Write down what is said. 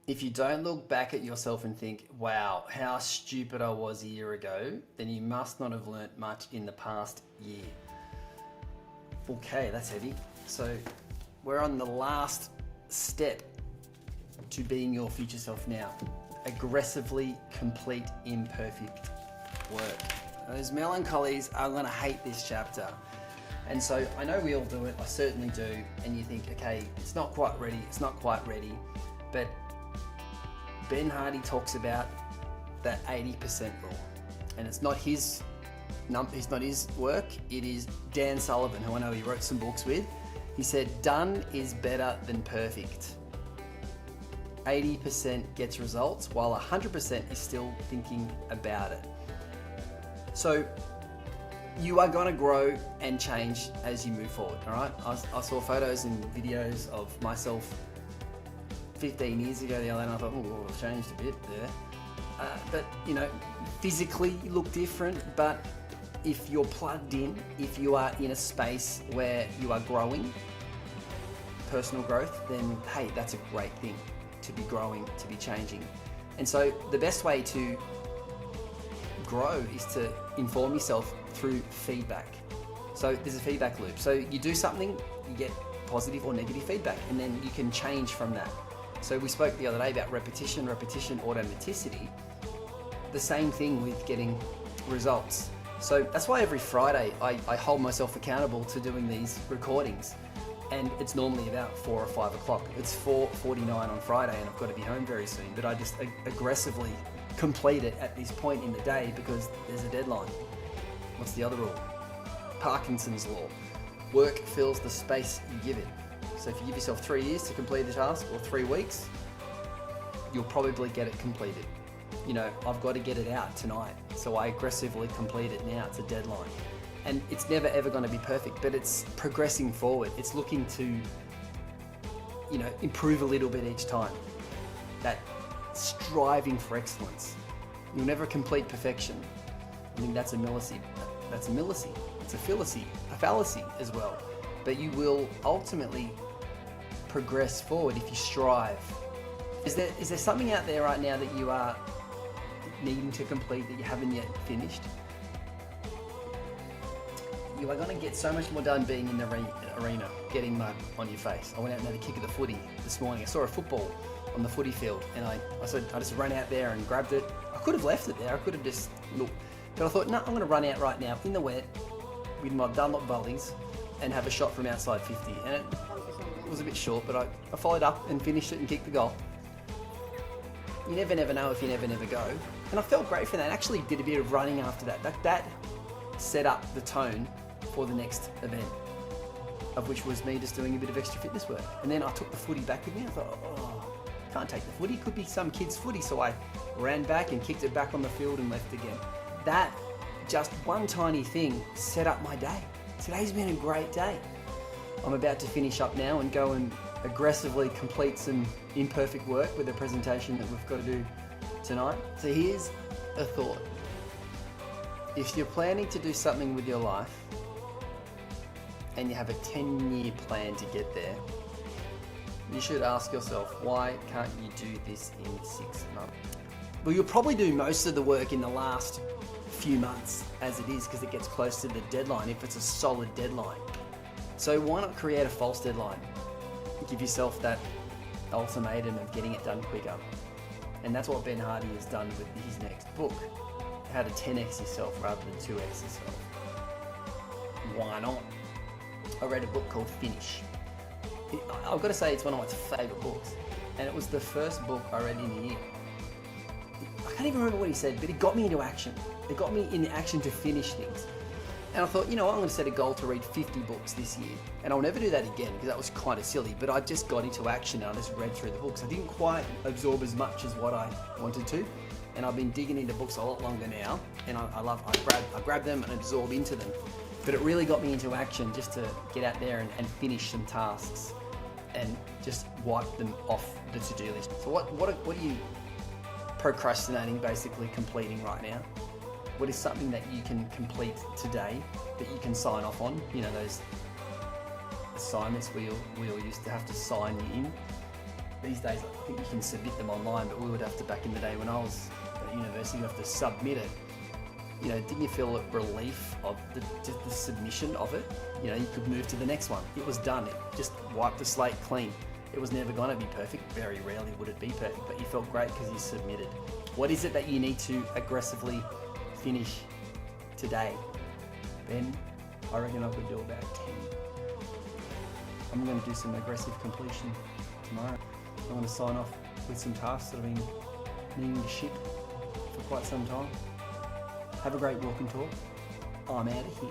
If you don't look back at yourself and think, wow, how stupid I was a year ago, then you must not have learnt much in the past year. Okay, that's heavy. So we're on the last step to being your future self now. Aggressively complete imperfect work. Those melancholies are gonna hate this chapter. And so I know we all do it, I certainly do. And you think, okay, it's not quite ready. But Ben Hardy talks about that 80% rule. And it's not his work, it is Dan Sullivan, who I know he wrote some books with. He said, done is better than perfect. 80% gets results, while 100% is still thinking about it. So you are gonna grow and change as you move forward, all right? I saw photos and videos of myself 15 years ago the other day, and I thought, oh, I've changed a bit there. But, you know, physically you look different, but if you're plugged in, if you are in a space where you are growing, personal growth, then hey, that's a great thing to be growing, to be changing. And so the best way to grow is to inform yourself through feedback. So there's a feedback loop. So you do something, you get positive or negative feedback, and then you can change from that. So we spoke the other day about repetition, automaticity. The same thing with getting results. So that's why every Friday I hold myself accountable to doing these recordings. And it's normally about 4 or 5 o'clock. It's 4:49 on Friday and I've got to be home very soon. But I just aggressively complete it at this point in the day because there's a deadline. What's the other rule? Parkinson's law. Work fills the space you give it. So if you give yourself 3 years to complete the task, or 3 weeks, you'll probably get it completed. You know, I've got to get it out tonight, so I aggressively complete it now. It's a deadline. And it's never ever going to be perfect, but it's progressing forward. It's looking to, you know, improve a little bit each time. That striving for excellence. You'll never complete perfection. I think that's a fallacy. It's a fallacy as well. But you will ultimately progress forward if you strive. Is there something out there right now that you are needing to complete that you haven't yet finished? You are going to get so much more done being in the arena, getting mud on your face. I went out and had a kick of the footy this morning. I saw a football on the footy field and I just ran out there and grabbed it. I could have left it there. I could have just looked. But I thought, no, I'm going to run out right now in the wet with my Dunlop Bullies and have a shot from outside 50. And it was a bit short, but I followed up and finished it and kicked the goal. You never know if you never go. And I felt great for that. I actually did a bit of running after that. That set up the tone for the next event, of which was me just doing a bit of extra fitness work. And then I took the footy back with me. I thought, oh, can't take the footy. Could be some kid's footy. So I ran back and kicked it back on the field and left again. That, just one tiny thing, set up my day. Today's been a great day. I'm about to finish up now and go and aggressively complete some imperfect work with a presentation that we've got to do tonight. So here's a thought. If you're planning to do something with your life and you have a 10-year plan to get there, you should ask yourself, why can't you do this in 6 months? Well, you'll probably do most of the work in the last few months as it is, because it gets close to the deadline if it's a solid deadline. So why not create a false deadline? Give yourself that ultimatum of getting it done quicker. And that's what Ben Hardy has done with his next book, how to 10x yourself rather than 2x yourself. Why not? I read a book called Finish. I've got to say it's one of my favourite books, and it was the first book I read in a year. I can't even remember what he said, but it got me into action. It got me in action to finish things. And I thought, you know what, I'm going to set a goal to read 50 books this year. And I'll never do that again because that was kind of silly, but I just got into action and I just read through the books. I didn't quite absorb as much as what I wanted to. And I've been digging into books a lot longer now, and I grab them and absorb into them. But it really got me into action just to get out there and finish some tasks and just wipe them off the to-do list. So what are you procrastinating, basically completing right now? What is something that you can complete today that you can sign off on? You know, those assignments we all used to have to sign in. these days I think you can submit them online, but we would have to, back in the day when I was at university, you have to submit it. You know, didn't you feel a relief of just the submission of it? You know, you could move to the next one. It was done. It just wiped the slate clean. It was never going to be perfect. Very rarely would it be perfect, but you felt great because you submitted. What is it that you need to aggressively finish today? Ben, I reckon I could do about 10. I'm going to do some aggressive completion tomorrow. I'm going to sign off with some tasks that I've been needing to ship for quite some time. Have a great walk and talk. I'm out of here.